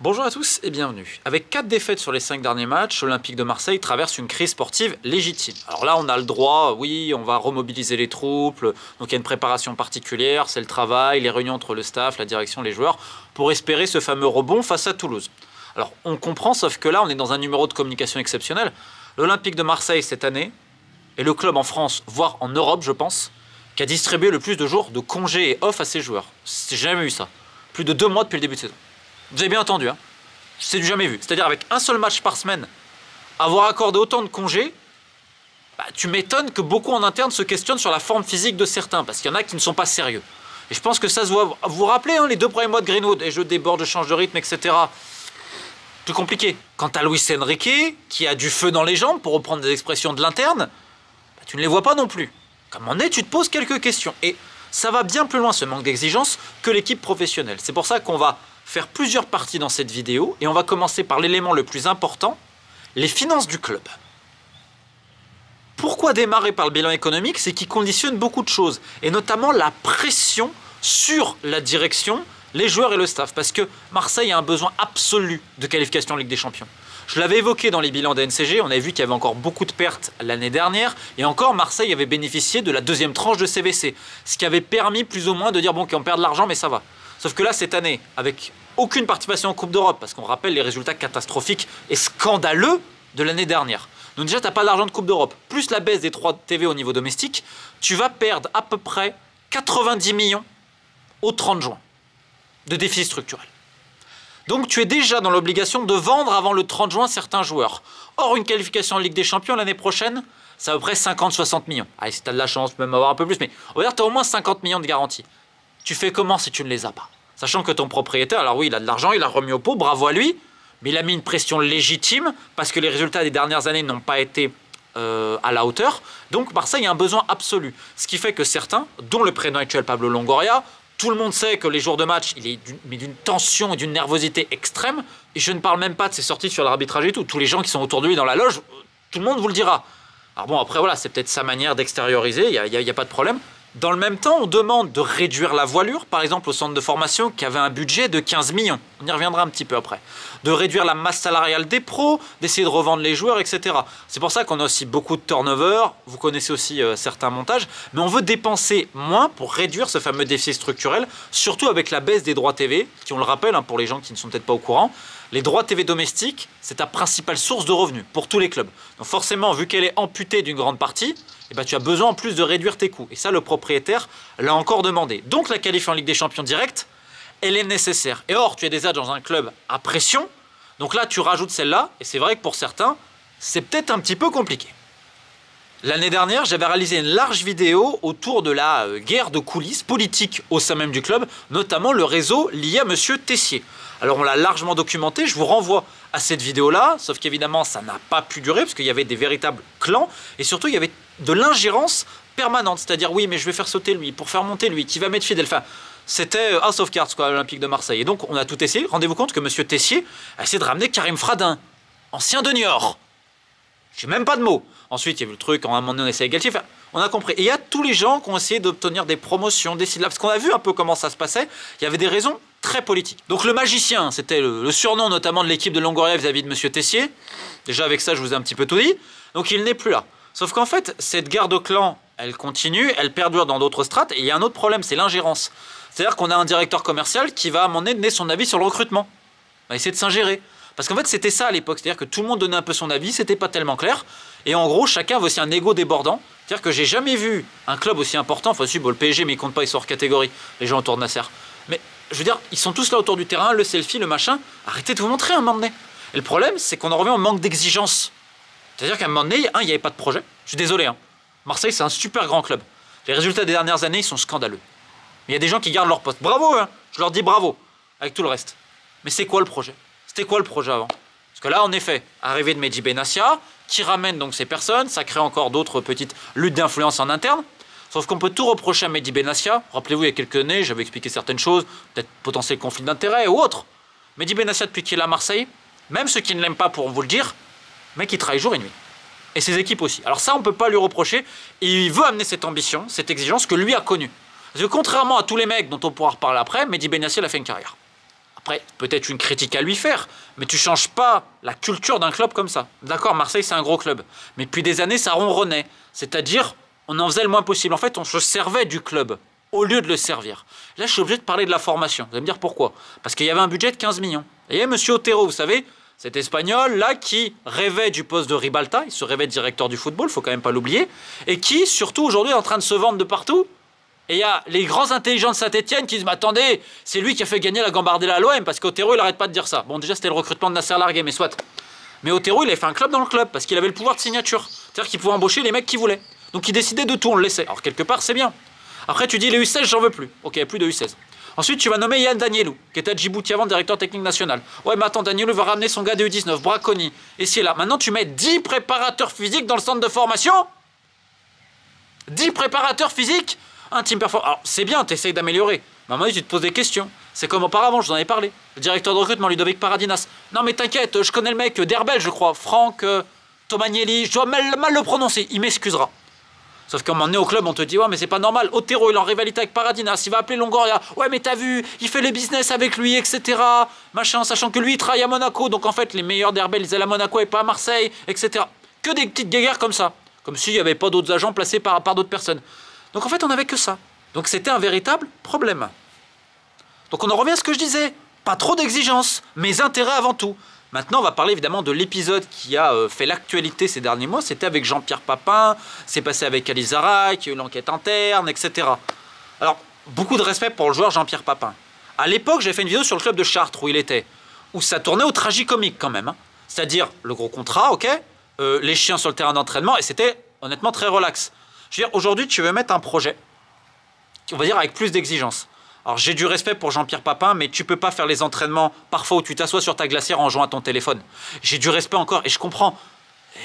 Bonjour à tous et bienvenue. Avec 4 défaites sur les 5 derniers matchs, l'Olympique de Marseille traverse une crise sportive légitime. Alors là, on a le droit, oui, on va remobiliser les troupes, donc il y a une préparation particulière, c'est le travail, les réunions entre le staff, la direction, les joueurs, pour espérer ce fameux rebond face à Toulouse. Alors on comprend, sauf que là, on est dans un numéro de communication exceptionnel. L'Olympique de Marseille, cette année, est le club en France, voire en Europe, je pense, qui a distribué le plus de jours de congés et off à ses joueurs. J'ai jamais vu ça. Plus de 2 mois depuis le début de saison. Vous avez bien entendu, hein. C'est du jamais vu. C'est-à-dire avec un seul match par semaine, avoir accordé autant de congés, tu m'étonnes que beaucoup en interne se questionnent sur la forme physique de certains, parce qu'il y en a qui ne sont pas sérieux. Et je pense que ça se voit. Vous vous rappelez, hein, les 2 premiers mois de Greenwood, et je déborde, je change de rythme, etc. Plus compliqué. Quant à Luis Enrique, qui a du feu dans les jambes, pour reprendre des expressions de l'interne, tu ne les vois pas non plus. Comme on est, tu te poses quelques questions. Et ça va bien plus loin, ce manque d'exigence, que l'équipe professionnelle. C'est pour ça qu'on va faire plusieurs parties dans cette vidéo et on va commencer par l'élément le plus important, les finances du club. Pourquoi démarrer par le bilan économique? C'est qu'il conditionne beaucoup de choses et notamment la pression sur la direction, les joueurs et le staff, parce que Marseille a un besoin absolu de qualification en Ligue des Champions. Je l'avais évoqué dans les bilans des NCG, on avait vu qu'il y avait encore beaucoup de pertes l'année dernière et encore Marseille avait bénéficié de la 2e tranche de CVC, ce qui avait permis plus ou moins de dire bon, qu'on perd de l'argent mais ça va. Sauf que là, cette année, avec aucune participation en Coupe d'Europe, parce qu'on rappelle les résultats catastrophiques et scandaleux de l'année dernière. Donc déjà, tu n'as pas d'argent de Coupe d'Europe, plus la baisse des 3 TV au niveau domestique, tu vas perdre à peu près 90 millions au 30 juin de déficit structurel. Donc tu es déjà dans l'obligation de vendre avant le 30 juin certains joueurs. Or, une qualification en Ligue des Champions l'année prochaine, c'est à peu près 50-60 millions. Allez, si tu as de la chance, tu peux même avoir un peu plus, mais on va dire que tu as au moins 50 millions de garantie. Tu fais comment si tu ne les as pas? Sachant que ton propriétaire, alors oui, il a de l'argent, il a remis au pot, bravo à lui, mais il a mis une pression légitime parce que les résultats des dernières années n'ont pas été à la hauteur. Donc Marseille a un besoin absolu. Ce qui fait que certains, dont le prénom actuel Pablo Longoria, tout le monde sait que les jours de match, il est d'une tension et d'une nervosité extrême. Et je ne parle même pas de ses sorties sur l'arbitrage et tout. Tous les gens qui sont autour de lui dans la loge, tout le monde vous le dira. Alors bon, après voilà, c'est peut-être sa manière d'extérioriser, il n'y a pas de problème. Dans le même temps, on demande de réduire la voilure, par exemple au centre de formation qui avait un budget de 15 millions. On y reviendra un petit peu après. De réduire la masse salariale des pros, d'essayer de revendre les joueurs, etc. C'est pour ça qu'on a aussi beaucoup de turnover. Vous connaissez aussi certains montages. Mais on veut dépenser moins pour réduire ce fameux déficit structurel, surtout avec la baisse des droits TV, qui on le rappelle, hein, pour les gens qui ne sont peut-être pas au courant, les droits TV domestiques, c'est ta principale source de revenus pour tous les clubs. Donc forcément, vu qu'elle est amputée d'une grande partie, eh ben, tu as besoin en plus de réduire tes coûts. Et ça, le propriétaire l'a encore demandé. Donc la qualif en Ligue des Champions directe, elle est nécessaire. Et or, tu es déjà dans un club à pression. Donc là, tu rajoutes celle-là. Et c'est vrai que pour certains, c'est peut-être un petit peu compliqué. L'année dernière, j'avais réalisé une large vidéo autour de la guerre de coulisses politique au sein même du club, notamment le réseau lié à Monsieur Tessier. Alors on l'a largement documenté, je vous renvoie à cette vidéo-là, sauf qu'évidemment ça n'a pas pu durer parce qu'il y avait des véritables clans et surtout il y avait de l'ingérence permanente, c'est-à-dire oui mais je vais faire sauter lui, pour faire monter lui, qui va mettre fidèle. Enfin, c'était House of Cards quoi, à l'Olympique de Marseille. Et donc on a tout essayé, rendez-vous compte que Monsieur Tessier a essayé de ramener Karim Fradin, ancien de Niort. J'ai même pas de mots. Ensuite, il y a eu le truc, à un moment donné, on essaie Galtier. Enfin, on a compris. Et il y a tous les gens qui ont essayé d'obtenir des promotions, des syllabes. Parce qu'on a vu un peu comment ça se passait. Il y avait des raisons très politiques. Donc le magicien, c'était le surnom notamment de l'équipe de Longoria vis-à-vis de Monsieur Tessier. Déjà avec ça, je vous ai un petit peu tout dit. Donc il n'est plus là. Sauf qu'en fait, cette guerre de clans, elle continue, elle perdure dans d'autres strates. Et il y a un autre problème, c'est l'ingérence. C'est-à-dire qu'on a un directeur commercial qui va à un moment donné donner son avis sur le recrutement. On va essayer de s'ingérer. Parce qu'en fait, c'était ça à l'époque. C'est-à-dire que tout le monde donnait un peu son avis, c'était pas tellement clair. Et en gros, chacun avait aussi un ego débordant. C'est-à-dire que j'ai jamais vu un club aussi important. Enfin, si, bon, le PSG, mais il compte pas, ils sont hors catégorie, les gens autour de Nasser. Mais je veux dire, ils sont tous là autour du terrain, le selfie, le machin. Arrêtez de vous montrer à un moment donné. Et le problème, c'est qu'on en revient au manque d'exigence. C'est-à-dire qu'à un moment donné, il n'y avait pas de projet. Je suis désolé. Hein. Marseille, c'est un super grand club. Les résultats des dernières années, ils sont scandaleux. Mais il y a des gens qui gardent leur poste. Bravo, hein. Je leur dis bravo, avec tout le reste. Mais c'est quoi le projet? C'était quoi le projet avant? Parce que là, en effet, arrivée de Mehdi Benassia, qui ramène donc ces personnes, ça crée encore d'autres petites luttes d'influence en interne. Sauf qu'on peut tout reprocher à Mehdi Benassia. Rappelez-vous, il y a quelques années, j'avais expliqué certaines choses, peut-être potentiel conflit d'intérêts ou autre. Mehdi Benassia, depuis qu'il est à Marseille, même ceux qui ne l'aiment pas pour vous le dire, mec, il travaille jour et nuit. Et ses équipes aussi. Alors ça, on ne peut pas lui reprocher. Et il veut amener cette ambition, cette exigence que lui a connue. Parce que contrairement à tous les mecs dont on pourra reparler après, Mehdi Benassia a fait une carrière. Après, peut-être une critique à lui faire, mais tu changes pas la culture d'un club comme ça. D'accord, Marseille, c'est un gros club. Mais depuis des années, ça ronronnait. C'est-à-dire, on en faisait le moins possible. En fait, on se servait du club au lieu de le servir. Là, je suis obligé de parler de la formation. Vous allez me dire pourquoi? Parce qu'il y avait un budget de 15 millions. Et il y a M. Otero, vous savez, cet Espagnol-là qui rêvait du poste de Ribalta, il se rêvait directeur du football, il ne faut quand même pas l'oublier, et qui, surtout aujourd'hui, est en train de se vendre de partout. Et il y a les grands intelligents de Saint-Etienne qui disent « Mais attendez, c'est lui qui a fait gagner la Gambardella à l'OM, parce qu'Otero, il n'arrête pas de dire ça. » Bon, déjà, c'était le recrutement de Nasser Largué, mais soit. Mais Otero, il avait fait un club dans le club, parce qu'il avait le pouvoir de signature. C'est-à-dire qu'il pouvait embaucher les mecs qu'il voulait. Donc il décidait de tout, on le laissait. Alors quelque part, c'est bien. Après, tu dis les U16, j'en veux plus. Ok, il n'y a plus de U16. Ensuite, tu vas nommer Yann Danielou, qui était à Djibouti avant, directeur technique national. Ouais, mais attends, Danielou va ramener son gars de U19, Braconi. Et c'est là. Maintenant, tu mets 10 préparateurs physiques dans le centre de formation. 10 préparateurs physiques. Un team performance. Alors, c'est bien, tu essayes d'améliorer. Mais à un moment donné, tu te poses des questions. C'est comme auparavant, je vous en ai parlé. Le directeur de recrutement, Ludovic Paradinas. Non, mais t'inquiète, je connais le mec d'Herbel, je crois. Franck Tomagnelli. Je dois mal le prononcer. Il m'excusera. Sauf qu'à un moment donné au club, on te dit « Ouais, mais c'est pas normal. Otero, il est en rivalité avec Paradinas. Il va appeler Longoria. Ouais, mais t'as vu, il fait le business avec lui, etc. Machin, sachant que lui, il travaille à Monaco. Donc en fait, les meilleurs d'Herbel, ils allaient à Monaco et pas à Marseille, etc. » Que des petites guéguerres comme ça. Comme s'il n'y avait pas d'autres agents placés par d'autres personnes. Donc en fait, on n'avait que ça. Donc c'était un véritable problème. Donc on en revient à ce que je disais. Pas trop d'exigences, mes intérêts avant tout. Maintenant, on va parler évidemment de l'épisode qui a fait l'actualité ces derniers mois. C'était avec Jean-Pierre Papin, c'est passé avec Alizara, qui a eu l'enquête interne, etc. Alors, beaucoup de respect pour le joueur Jean-Pierre Papin. À l'époque, j'ai fait une vidéo sur le club de Chartres où il était, où ça tournait au tragicomique quand même. Hein. C'est-à-dire le gros contrat, ok, les chiens sur le terrain d'entraînement, et c'était honnêtement très relax. Je veux dire, aujourd'hui, tu veux mettre un projet, on va dire avec plus d'exigence. Alors j'ai du respect pour Jean-Pierre Papin, mais tu peux pas faire les entraînements parfois où tu t'assois sur ta glacière en jouant à ton téléphone. J'ai du respect encore, et je comprends.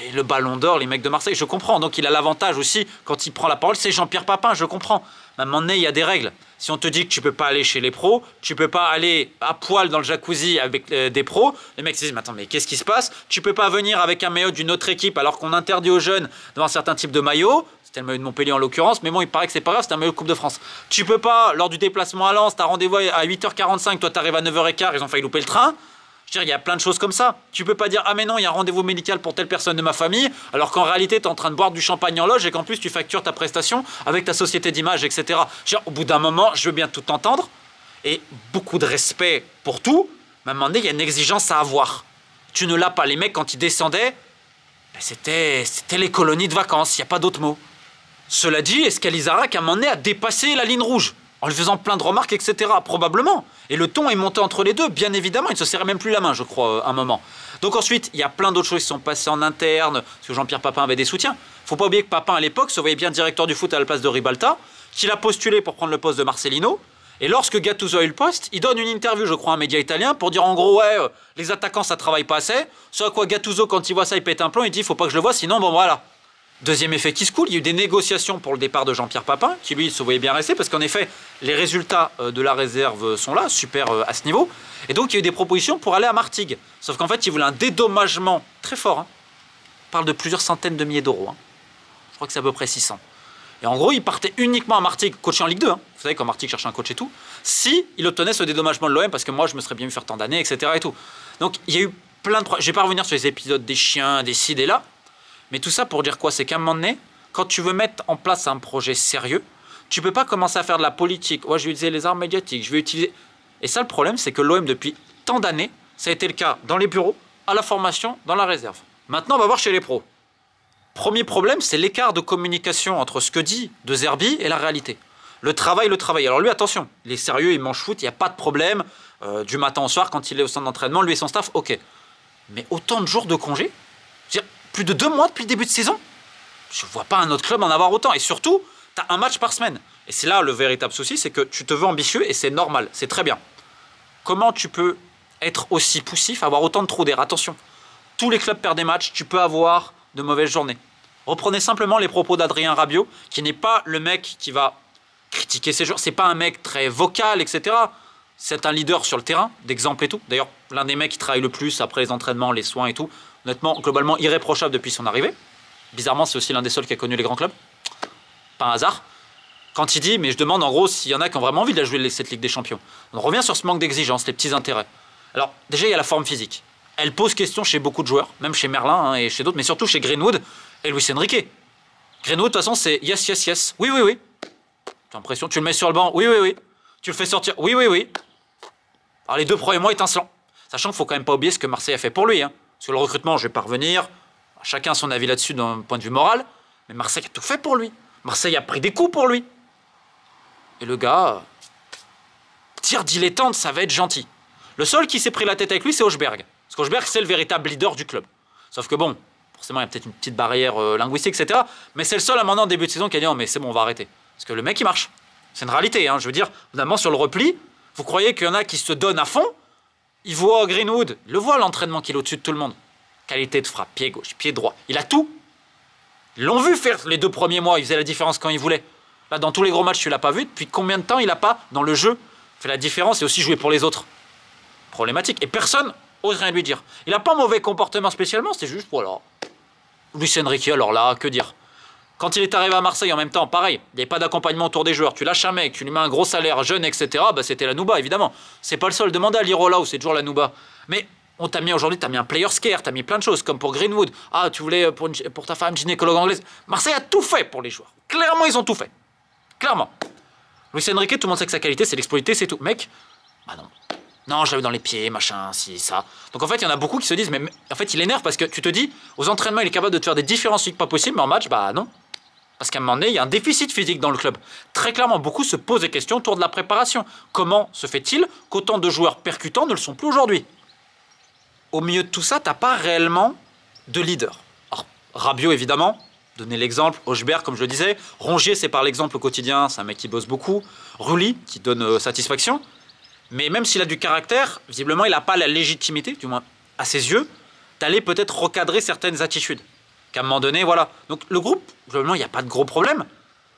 Et le Ballon d'Or, les mecs de Marseille, je comprends. Donc il a l'avantage aussi, quand il prend la parole, c'est Jean-Pierre Papin, je comprends. Mais à un moment donné, il y a des règles. Si on te dit que tu peux pas aller chez les pros, tu peux pas aller à poil dans le jacuzzi avec des pros, les mecs se disent « Mais attends, mais qu'est-ce qui se passe? Tu peux pas venir avec un maillot d'une autre équipe alors qu'on interdit aux jeunes d'avoir un certain type de maillot. » C'était le maillot de Montpellier en l'occurrence, mais bon, il paraît que c'est pas grave, c'est un maillot de Coupe de France. Tu peux pas, lors du déplacement à Lens, t'as rendez-vous à 8h45, toi t'arrives à 9h15, ils ont failli louper le train. Je veux dire, il y a plein de choses comme ça. Tu peux pas dire, ah mais non, il y a un rendez-vous médical pour telle personne de ma famille, alors qu'en réalité, tu es en train de boire du champagne en loge et qu'en plus, tu factures ta prestation avec ta société d'image, etc. Je veux dire, au bout d'un moment, je veux bien tout entendre, et beaucoup de respect pour tout, mais à un moment donné, il y a une exigence à avoir. Tu ne l'as pas. Les mecs, quand ils descendaient, ben c'était les colonies de vacances, il n'y a pas d'autre mot. Cela dit, est-ce qu'Alizara, à un moment donné, a dépassé la ligne rouge en lui faisant plein de remarques, etc. Probablement. Et le ton est monté entre les deux, bien évidemment. Il ne se serrait même plus la main, je crois, un moment. Donc ensuite, il y a plein d'autres choses qui sont passées en interne, parce que Jean-Pierre Papin avait des soutiens. Il ne faut pas oublier que Papin, à l'époque, se voyait bien directeur du foot à la place de Ribalta, qu'il a postulé pour prendre le poste de Marcelino. Et lorsque Gattuso a eu le poste, il donne une interview, je crois, à un média italien, pour dire en gros, ouais, les attaquants, ça travaille pas assez. Ce à quoi Gattuso, quand il voit ça, il pète un plomb, il dit, il faut pas que je le voie, sinon, bon voilà. Deuxième effet qui se coule, il y a eu des négociations pour le départ de Jean-Pierre Papin, qui lui se voyait bien rester, parce qu'en effet, les résultats de la réserve sont là, super à ce niveau. Et donc, il y a eu des propositions pour aller à Martigues. Sauf qu'en fait, il voulait un dédommagement très fort. Hein. On parle de plusieurs centaines de milliers d'euros. Hein. Je crois que c'est à peu près 600. Et en gros, il partait uniquement à Martigues, coaché en Ligue 2. Hein. Vous savez, quand Martigues cherche un coach et tout, si il obtenait ce dédommagement de l'OM, parce que moi, je me serais bien vu faire tant d'années, etc. Et tout. Donc, il y a eu plein de... Je ne vais pas revenir sur les épisodes des chiens, des ci, des là. Mais tout ça pour dire quoi? C'est qu'à un moment donné, quand tu veux mettre en place un projet sérieux, tu ne peux pas commencer à faire de la politique. Ouais, je vais utiliser les armes médiatiques, je vais utiliser... Et ça, le problème, c'est que l'OM, depuis tant d'années, ça a été le cas dans les bureaux, à la formation, dans la réserve. Maintenant, on va voir chez les pros. Premier problème, c'est l'écart de communication entre ce que dit De Zerbi et la réalité. Le travail. Alors lui, attention, il est sérieux, il mange foot, il n'y a pas de problème. Du matin au soir, quand il est au centre d'entraînement, lui et son staff, ok. Mais autant de jours de congé, plus de 2 mois depuis le début de saison. Je ne vois pas un autre club en avoir autant. Et surtout, tu as un match par semaine. Et c'est là le véritable souci, c'est que tu te veux ambitieux et c'est normal, c'est très bien. Comment tu peux être aussi poussif, avoir autant de trous d'air? Attention, tous les clubs perdent des matchs, tu peux avoir de mauvaises journées. Reprenez simplement les propos d'Adrien Rabiot, qui n'est pas le mec qui va critiquer ses joueurs. C'est pas un mec très vocal, etc. C'est un leader sur le terrain, d'exemple et tout. D'ailleurs, l'un des mecs qui travaille le plus après les entraînements, les soins et tout. Honnêtement, globalement irréprochable depuis son arrivée. Bizarrement, c'est aussi l'un des seuls qui a connu les grands clubs. Pas un hasard. Quand il dit, mais je demande en gros s'il y en a qui ont vraiment envie de la jouer cette Ligue des Champions. On revient sur ce manque d'exigence, les petits intérêts. Alors, déjà, il y a la forme physique. Elle pose question chez beaucoup de joueurs, même chez Merlin et chez d'autres, mais surtout chez Greenwood et Luis Enrique. Greenwood, de toute façon, c'est yes, yes, yes. Oui, oui, oui. T'as l'impression, tu le mets sur le banc. Oui, oui, oui. Tu le fais sortir. Oui, oui, oui. Alors, les 2 premiers mois étincelants. Sachant qu'il ne faut quand même pas oublier ce que Marseille a fait pour lui. Hein. Sur le recrutement, je ne vais pas revenir. Chacun a son avis là-dessus d'un point de vue moral. Mais Marseille a tout fait pour lui. Marseille a pris des coups pour lui. Et le gars, tir dilettante, ça va être gentil. Le seul qui s'est pris la tête avec lui, c'est Hochberg. Parce qu'Hochberg, c'est le véritable leader du club. Sauf que bon, forcément, il y a peut-être une petite barrière linguistique, etc. Mais c'est le seul, à un moment, en début de saison, qui a dit non, mais c'est bon, on va arrêter. Parce que le mec, il marche. C'est une réalité. Hein. Je veux dire, notamment sur le repli, vous croyez qu'il y en a qui se donnent à fond? Il voit Greenwood, il le voit l'entraînement qu'il est au-dessus de tout le monde. Qualité de frappe, pied gauche, pied droit. Il a tout. Ils l'ont vu faire les 2 premiers mois, il faisait la différence quand il voulait. Là, dans tous les gros matchs, tu l'as pas vu. Depuis combien de temps il n'a pas, dans le jeu, fait la différence et aussi joué pour les autres? Problématique. Et personne n'ose rien lui dire. Il n'a pas mauvais comportement spécialement, c'était juste, voilà. Luis Enrique, alors là, que dire? Quand il est arrivé à Marseille, en même temps, pareil, il n'y avait pas d'accompagnement autour des joueurs. Tu lâches un mec, tu lui mets un gros salaire, jeune, etc. Bah, c'était la Nouba, évidemment. C'est pas le seul. Demandez à Lirola où c'est toujours la Nouba. Mais on t'a mis aujourd'hui, tu as mis un player scare, tu as mis plein de choses, comme pour Greenwood. Ah, tu voulais pour ta femme gynécologue anglaise. Marseille a tout fait pour les joueurs. Clairement, ils ont tout fait. Clairement. Luis Enrique, tout le monde sait que sa qualité, c'est l'exploiter, c'est tout. Mec, bah non. Non, je l'avais dans les pieds, machin, si, ça. Donc en fait, il y en a beaucoup qui se disent, mais en fait, il énerve parce que tu te dis, aux entraînements, il est capable de te faire des différences physiques pas possibles, mais en match, bah non. Parce qu'à un moment donné, il y a un déficit physique dans le club. Très clairement, beaucoup se posent des questions autour de la préparation. Comment se fait-il qu'autant de joueurs percutants ne le sont plus aujourd'hui? Au milieu de tout ça, tu n'as pas réellement de leader. Alors, Rabiot, évidemment, donner l'exemple. Hochberg, comme je le disais. Rongier, c'est par l'exemple au quotidien. C'est un mec qui bosse beaucoup. Rulli, qui donne satisfaction. Mais même s'il a du caractère, visiblement, il n'a pas la légitimité, du moins à ses yeux, d'aller peut-être recadrer certaines attitudes. Qu'à un moment donné, voilà. Donc le groupe, globalement, il n'y a pas de gros problème.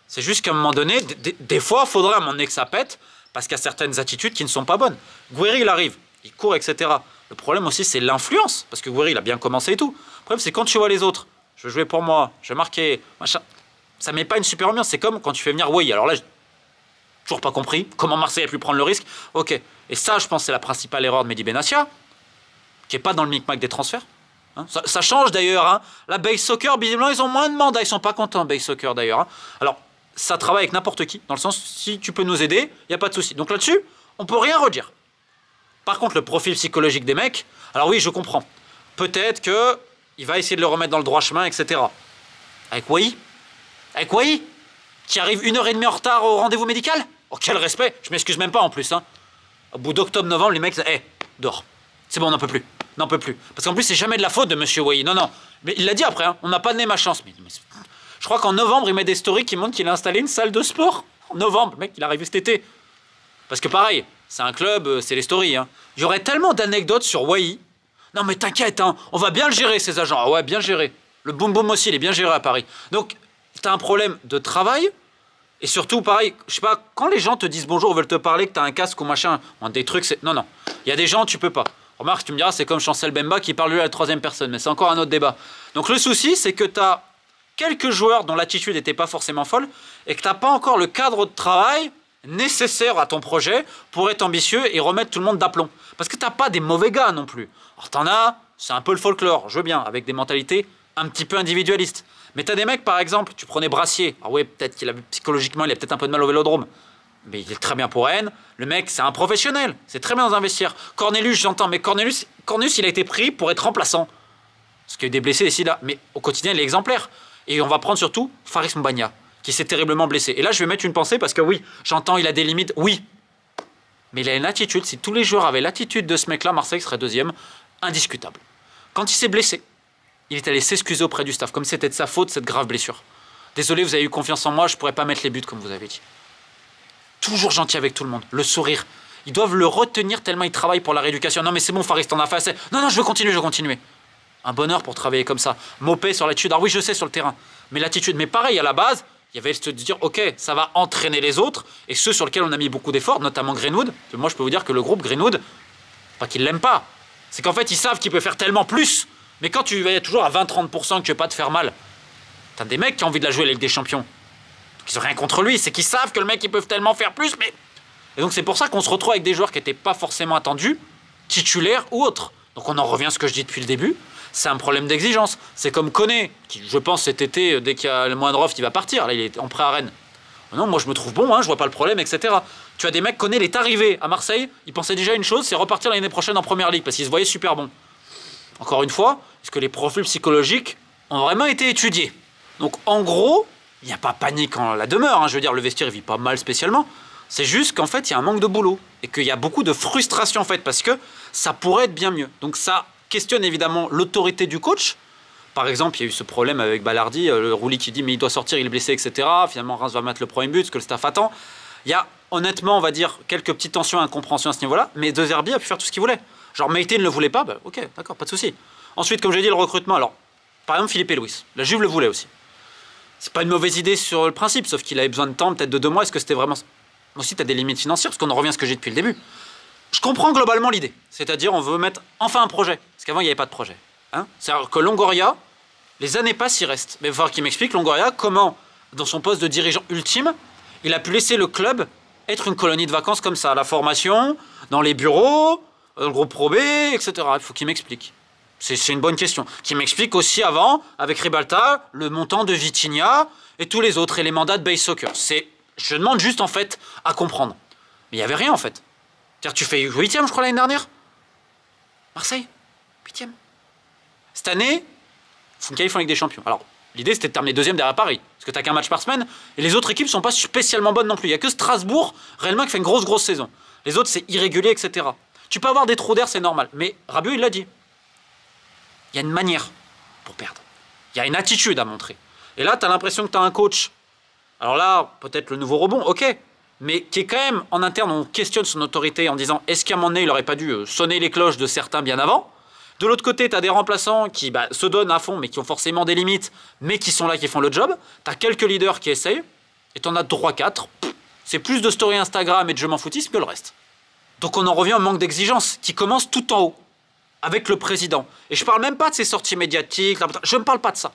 C'est juste qu'à un moment donné, des fois, il faudrait à un moment donné que ça pète, parce qu'il y a certaines attitudes qui ne sont pas bonnes. Gouiri, il arrive, il court, etc. Le problème aussi, c'est l'influence, parce que Gouiri, il a bien commencé et tout. Le problème, c'est quand tu vois les autres, je vais jouer pour moi, je vais marquer, machin, ça ne met pas une super ambiance. C'est comme quand tu fais venir Wai. Alors là, j'ai toujours pas compris comment Marseille a pu prendre le risque. Ok. Et ça, je pense, c'est la principale erreur de Mehdi Benassia, qui n'est pas dans le micmac des transferts. Hein, ça change d'ailleurs. Hein. La Base Soccer, visiblement, ils ont moins de mandats. Ils sont pas contents, Base Soccer d'ailleurs. Hein. Alors, ça travaille avec n'importe qui, dans le sens, si tu peux nous aider, il n'y a pas de souci. Donc là-dessus, on peut rien redire. Par contre, le profil psychologique des mecs, alors oui, je comprends. Peut-être qu'il va essayer de le remettre dans le droit chemin, etc. Avec Wai? Avec Wai? Qui arrive 1h30 en retard au rendez-vous médical? Oh, quel respect! Je m'excuse même pas en plus. Hein. Au bout d'octobre-novembre, les mecs, dors. C'est bon, on n'en peut plus. N'en peut plus. Parce qu'en plus, c'est jamais de la faute de Monsieur Wai. Non, non. Mais il l'a dit après, hein. On n'a pas donné ma chance. Mais je crois qu'en novembre, il met des stories qui montrent qu'il a installé une salle de sport. En novembre, le mec, il est arrivé cet été. Parce que pareil, c'est un club, c'est les stories. Hein. Il y aurait tellement d'anecdotes sur Wai. Non, mais t'inquiète, hein, on va bien le gérer, ces agents. Ah ouais, bien géré. Le boom boom aussi, il est bien géré à Paris. Donc, t'as un problème de travail. Et surtout, pareil, je sais pas, quand les gens te disent bonjour, ou veulent te parler, que t'as un casque ou machin, des trucs, c'est. Non, non. Il y a des gens, tu peux pas. Remarque, tu me diras, c'est comme Chancel Bemba qui parle lui à la 3e personne, mais c'est encore un autre débat. Donc le souci, c'est que tu as quelques joueurs dont l'attitude n'était pas forcément folle et que tu n'as pas encore le cadre de travail nécessaire à ton projet pour être ambitieux et remettre tout le monde d'aplomb. Parce que tu n'as pas des mauvais gars non plus. Alors t'en as, c'est un peu le folklore, je veux bien, avec des mentalités un petit peu individualistes. Mais tu as des mecs, par exemple, tu prenais Brassier. Ah ouais, peut-être qu'il a psychologiquement, il a peut-être un peu de mal au vélodrome. Mais il est très bien pour Rennes. Le mec, c'est un professionnel. C'est très bien dans un vestiaire. Cornelius, j'entends, mais Cornelius, il a été pris pour être remplaçant. Parce qu'il y a eu des blessés ici, là. Mais au quotidien, il est exemplaire. Et on va prendre surtout Faris Mbagna, qui s'est terriblement blessé. Et là, je vais mettre une pensée parce que oui, j'entends, il a des limites. Oui. Mais il a une attitude. Si tous les joueurs avaient l'attitude de ce mec-là, Marseille serait 2e. Indiscutable. Quand il s'est blessé, il est allé s'excuser auprès du staff, comme c'était de sa faute, cette grave blessure. Désolé, vous avez eu confiance en moi, je ne pourrais pas mettre les buts comme vous avez dit. Toujours gentil avec tout le monde, le sourire. Ils doivent le retenir tellement il travaille pour la rééducation. Non mais c'est bon Faris, t'en as fait assez. Non, non, je veux continuer. Un bonheur pour travailler comme ça. Mopé sur l'attitude, alors oui je sais sur le terrain. Mais l'attitude, mais pareil à la base, il y avait se dire ok, ça va entraîner les autres. Et ceux sur lesquels on a mis beaucoup d'efforts, notamment Greenwood. Moi je peux vous dire que le groupe Greenwood, pas qu'ils l'aiment pas. C'est qu'en fait ils savent qu'il peut faire tellement plus. Mais quand tu vas toujours à 20-30% que tu ne veux pas te faire mal, t'as des mecs qui ont envie de la jouer la Ligue des Champions. Ils n'ont rien contre lui, c'est qu'ils savent que le mec, ils peuvent tellement faire plus, mais... Et donc c'est pour ça qu'on se retrouve avec des joueurs qui n'étaient pas forcément attendus, titulaires ou autres. Donc on en revient à ce que je dis depuis le début, c'est un problème d'exigence. C'est comme Koné, qui je pense cet été, dès qu'il y a le moindre offre, il va partir, là il est en prêt à Rennes. Non, moi je me trouve bon, hein, je vois pas le problème, etc. Tu as des mecs, Koné, il est arrivé à Marseille, il pensait déjà une chose, c'est repartir l'année prochaine en première ligue, parce qu'il se voyait super bon. Encore une fois, est-ce que les profils psychologiques ont vraiment été étudiés? Donc en gros, il n'y a pas panique en la demeure, hein, je veux dire, le vestiaire il vit pas mal spécialement. C'est juste qu'en fait, il y a un manque de boulot et qu'il y a beaucoup de frustration en fait parce que ça pourrait être bien mieux. Donc ça questionne évidemment l'autorité du coach. Par exemple, il y a eu ce problème avec Balardi, le Rouli qui dit mais il doit sortir, il est blessé, etc. Finalement, Reims va mettre le premier but, ce que le staff attend. Il y a honnêtement, on va dire, quelques petites tensions et incompréhensions à ce niveau-là, mais De Zerbi a pu faire tout ce qu'il voulait. Genre Meïté ne le voulait pas, bah, ok, d'accord, pas de souci. Ensuite, comme j'ai dit, le recrutement, alors, par exemple, Philippe et Louis, la Juve le voulait aussi. C'est pas une mauvaise idée sur le principe, sauf qu'il avait besoin de temps, peut-être de 2 mois. Est-ce que c'était vraiment... Aussi, tu as des limites financières, parce qu'on en revient à ce que j'ai depuis le début. Je comprends globalement l'idée. C'est-à-dire, on veut mettre enfin un projet. Parce qu'avant, il n'y avait pas de projet. Hein, c'est-à-dire que Longoria, les années passent, il reste. Mais il va falloir qu'il m'explique, Longoria, comment, dans son poste de dirigeant ultime, il a pu laisser le club être une colonie de vacances comme ça, à la formation, dans les bureaux, dans le groupe Pro B, etc. Il faut qu'il m'explique. C'est une bonne question. Qu'il m'explique aussi avant, avec Ribalta, le montant de Vitinha et tous les autres, et les mandats de Base Soccer. Je demande juste, en fait, à comprendre. Mais il n'y avait rien, en fait. C'est-à-dire, tu fais 8e, je crois, l'année dernière. Marseille, 8e. Cette année, il faut une qualif en Ligue des Champions. Alors, l'idée, c'était de terminer 2e derrière Paris. Parce que tu n'as qu'un match par semaine. Et les autres équipes ne sont pas spécialement bonnes non plus. Il n'y a que Strasbourg, réellement, qui fait une grosse saison. Les autres, c'est irrégulier, etc. Tu peux avoir des trous d'air, c'est normal. Mais Rabiot, il l'a dit. Il y a une manière pour perdre. Il y a une attitude à montrer. Et là, tu as l'impression que tu as un coach. Alors là, peut-être le nouveau rebond, ok. Mais qui est quand même, en interne, on questionne son autorité en disant est-ce qu'à un moment donné, il n'aurait pas dû sonner les cloches de certains bien avant. De l'autre côté, tu as des remplaçants qui se donnent à fond, mais qui ont forcément des limites, mais qui sont là, qui font le job. Tu as quelques leaders qui essayent, et tu en as 3-4. C'est plus de story Instagram et de je m'en foutisme que le reste. Donc on en revient au manque d'exigence, qui commence tout en haut, avec le président. Et je parle même pas de ses sorties médiatiques, je ne parle pas de ça.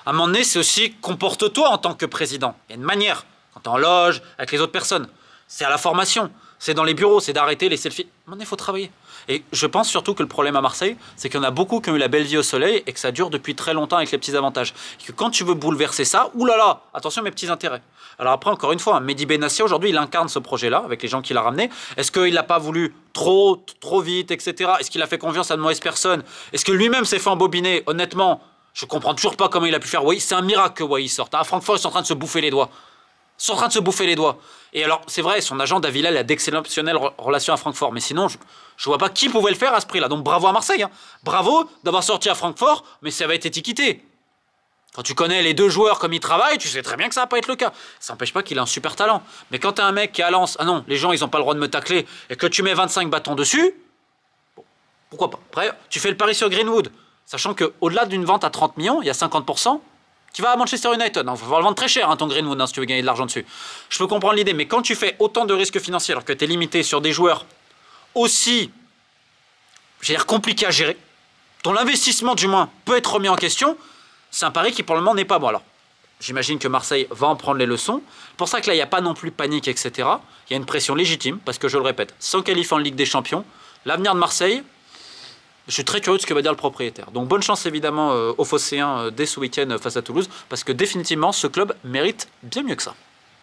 À un moment donné, c'est aussi comporte-toi en tant que président. Il y a une manière, quand tu es en loge, avec les autres personnes. C'est à la formation, c'est dans les bureaux, c'est d'arrêter les selfies. À un moment donné, il faut travailler. Et je pense surtout que le problème à Marseille, c'est qu'il y en a beaucoup qui ont eu la belle vie au soleil et que ça dure depuis très longtemps avec les petits avantages. Et que quand tu veux bouleverser ça, oulala, attention mes petits intérêts. Alors après, encore une fois, Mehdi Benassia, aujourd'hui, il incarne ce projet-là avec les gens qu'il a ramenés. Est-ce qu'il n'a pas voulu trop vite, etc. Est-ce qu'il a fait confiance à de mauvaises personnes? Est-ce que lui-même s'est fait embobiner? Honnêtement, je comprends toujours pas comment il a pu faire Wai. C'est un miracle que Wai sorte. À Francfort, ils sont en train de se bouffer les doigts. Ils sont en train de se bouffer les doigts. Et alors, c'est vrai, son agent Davila, il a d'exceptionnelles relations à Francfort. Mais sinon, je vois pas qui pouvait le faire à ce prix-là. Donc bravo à Marseille. Hein. Bravo d'avoir sorti à Francfort, mais ça va être étiqueté. Quand tu connais les 2 joueurs comme ils travaillent, tu sais très bien que ça va pas être le cas. Ça n'empêche pas qu'il a un super talent. Mais quand tu as un mec qui est à Lens, ah non, les gens, ils n'ont pas le droit de me tacler, et que tu mets 25 bâtons dessus, bon, pourquoi pas. Après, tu fais le pari sur Greenwood, sachant qu'au-delà d'une vente à 30 millions, il y a 50%. Tu vas à Manchester United, il va falloir le vendre très cher, hein, ton Greenwood, hein, si tu veux gagner de l'argent dessus. Je peux comprendre l'idée, mais quand tu fais autant de risques financiers alors que tu es limité sur des joueurs aussi, j'ai l'air compliqué à gérer, dont l'investissement du moins peut être remis en question, c'est un pari qui pour le moment n'est pas bon. Alors, j'imagine que Marseille va en prendre les leçons. C'est pour ça que là, il n'y a pas non plus panique, etc. Il y a une pression légitime, parce que je le répète, sans qualif en Ligue des Champions, l'avenir de Marseille, je suis très curieux de ce que va dire le propriétaire. Donc bonne chance évidemment aux Phocéens dès ce week-end face à Toulouse, parce que définitivement ce club mérite bien mieux que ça.